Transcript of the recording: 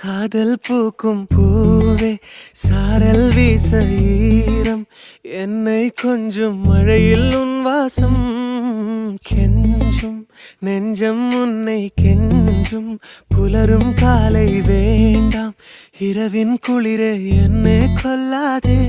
காதல் பூக்கும் பூவே சாரல் வீச ஈரம் என்னை கொஞ்சம் மழையில் உன் வாசம் கெஞ்சும் நெஞ்சம் உன்னை கெஞ்சும் புலரும் காலை வேண்டாம் இரவின் குளிரே என்னை கொல்லாதே